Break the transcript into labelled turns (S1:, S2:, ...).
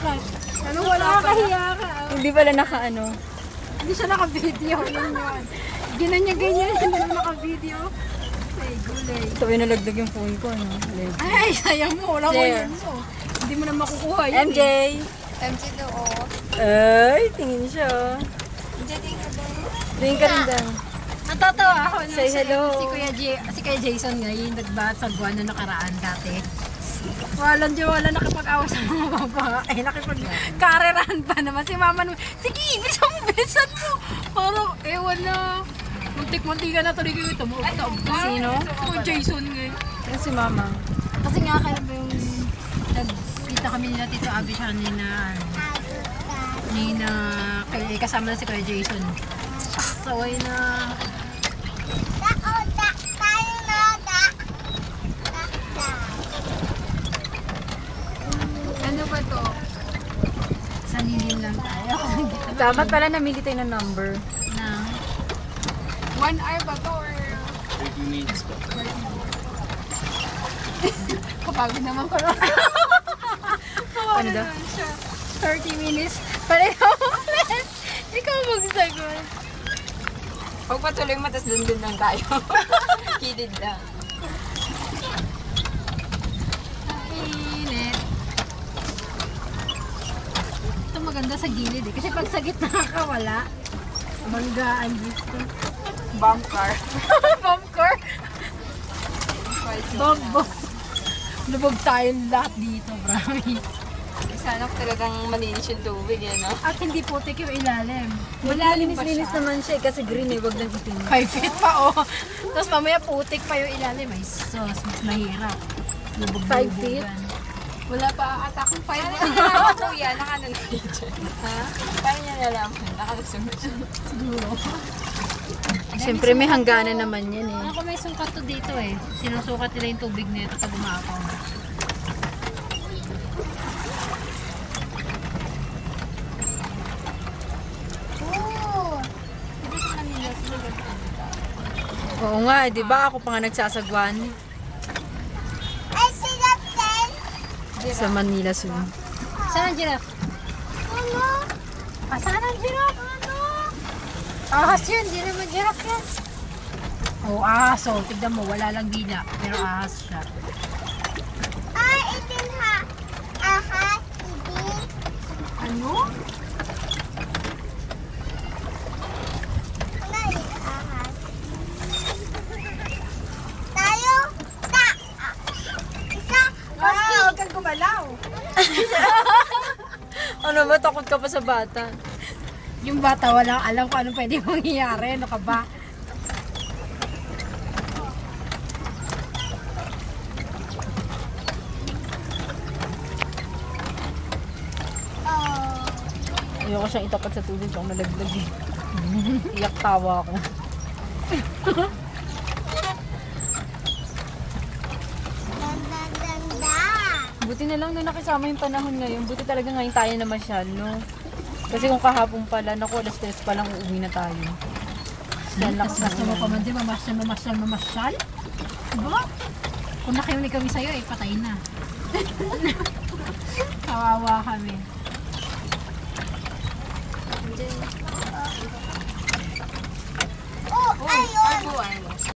S1: ka. Ano wala ka? Nakakahiya ka.
S2: Hindi pala naka-ano.
S1: Hindi siya naka-video. Yun. Ganyan. Hindi na naka-video. Ay, gulay.
S2: So, inalagdag yung phone ko, ano?
S1: Ay, sayang mo. Wala ko yun mo. Hindi mo na makukuha yun.
S2: MJ!
S3: MJ daw.
S2: Ay, tingin siya.
S3: MJ, tingin daw.
S2: Tingin ka rin daw.
S1: Natatawa ako.
S2: Say hello.
S1: Si Kuya Jason ngayon, nagbahat sa buwan na nakaraan dati. Wala nakipag-awa sa mga babae. Nakipag-karerahan pa naman. Si mama naman, sige, bilisan mo. Parang, ewan na. Muntik-muntika na tuloy kayo ito.
S2: Sino?
S1: Kuya Jason ngayon.
S2: Yan si mama.
S1: Kasi nga kaya ba yung nagkita kami nila Tito Abby siya nina kasama na si Kuya Jason. Saway na. Ano ba to? Sanilin lang tayo.
S2: Dapat pala namili tayo ng number.
S1: Na 1 hour ba to or
S4: 30 minutes pa.
S1: kapagod naman ko lang.
S2: Ano daw?
S1: 30 minutes. Pareho ulit. Ikaw magsagot.
S3: Huwag patuloy mo, tas dun lang tayo. Kidid lang.
S1: Init. Ito maganda sa gilid eh. Kasi pag sa gitna ka, wala. Banggaan dito.
S3: Bomb car.
S1: Bomb car. Bomb. Lubog tayong lahat dito, promise.
S3: Sana ko talagang malinis yung tubig, no?
S1: At hindi putik yung ilalim.
S2: Linis naman siya kasi green eh, wag lang itim.
S1: 5 feet pa, oh. Tapos mamaya putik pa yung ilalim. Ay, sos, mas mahirap. Lubog
S2: 5 feet?
S1: Wala pa ata akong 5
S3: Paano niya nalaman, kuya? Nakanan ko yun dyan. Ha? Paano niya nalaman? Nakalusunod siya.
S1: siguro.
S2: Siyempre may hangganan naman yan eh.
S1: Ako may sungkat to dito eh. Sinusukat nila yung tubig nito pag umapaw.
S2: Oo nga, di ba? Ako pa nga nagsasagwan sa Manila Zoo.
S1: Saan ang giraffe? Saan ang giraffe? Ahas yun, di naman giraffe yan. Oh, ahas. Oh, tignan mo, wala lang dila. Pero ahas siya. Ano? Huwag kang gumalaw.
S2: Ano ba? Takot ka pa sa bata.
S1: Yung bata walang alam kung anong pwede mangyayari. Ano ka ba?
S2: Ayoko siyang itapat sa tubig kung nalaglag eh. Iyak tawa ako. Buti na lang na nakisama yung panahon ngayon. Buti talaga ngayon tayo na masyal, no? Kasi kung kahapon pala, naku, alas 3 pa lang uuwi na tayo. Yan lakas
S1: Tapos gusto mo pa man din, mamasyal. Diba? Kung nakiunig kami sa'yo, eh, patay na. Kawawa kami.
S3: Oh, ayun!